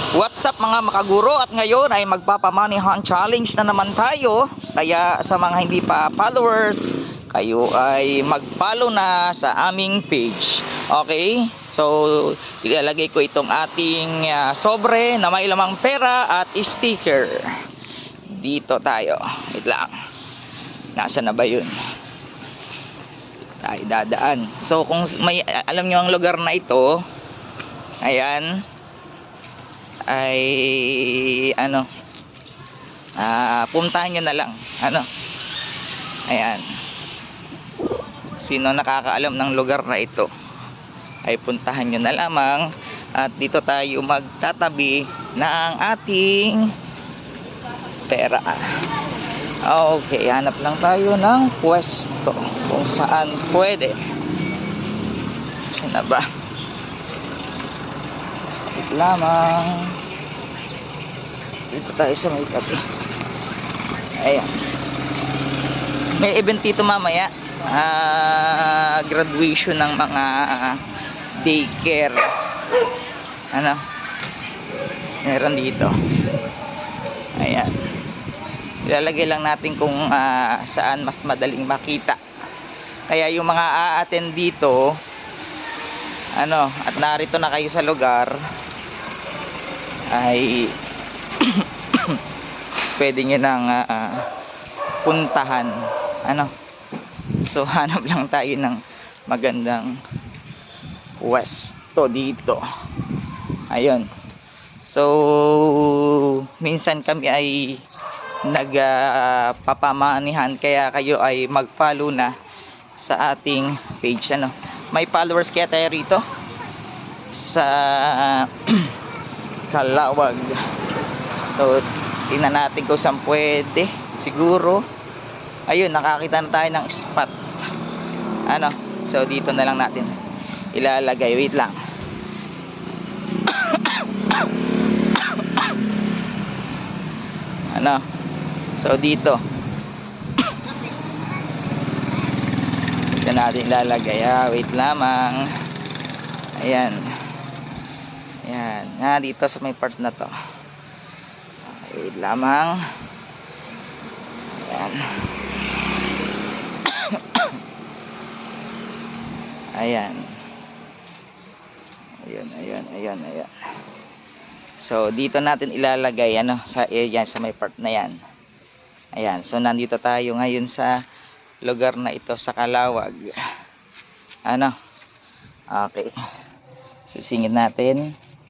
What's up mga makaguro, at ngayon ay magpapa-money hunt challenge na naman tayo. Kaya sa mga hindi pa followers, kayo ay mag-follow na sa aming page. Okay? So ilalagay ko itong ating sobre na may lamang pera at sticker. Dito tayo. Wait lang. Nasaan na ba yun? Tayo dadaan. So kung may alam nyo ang lugar na ito, ayan, ay puntahan nyo na lang, ayan, sino nakakaalam ng lugar na ito ay puntahan nyo na lamang. At dito tayo magtatabi ng ating pera. Okay, hanap lang tayo ng pwesto kung saan pwede. Saan na ba? Lamang dito tayo sa may tabi. Ayan, may event dito mamaya, graduation ng mga daycare, meron dito. Ayan, ilalagay lang natin kung saan mas madaling makita. Kaya yung mga a-attend dito, at narito na kayo sa lugar, ay pwede nyo nang puntahan. So hanap lang tayo ng magandang pwesto dito. Ayun. So minsan kami ay nagpapamanihan, kaya kayo ay mag-follow na sa ating page. May followers kaya tayo rito sa Calawag. So tingnan natin kung saan pwede. Siguro ayun, nakakita na tayo ng spot. So dito na lang natin ilalagay. Wait lang. So dito natin ilalagay. Wait lamang. Ayan. Ayan. Dito sa may part na to. Okay, wait lamang. Ayan. Ayan. Ayan. So dito natin ilalagay sa area, sa may part na yan. Ayan. So nandito tayo ngayon sa lugar na ito sa Calawag. Okay. Susingin natin.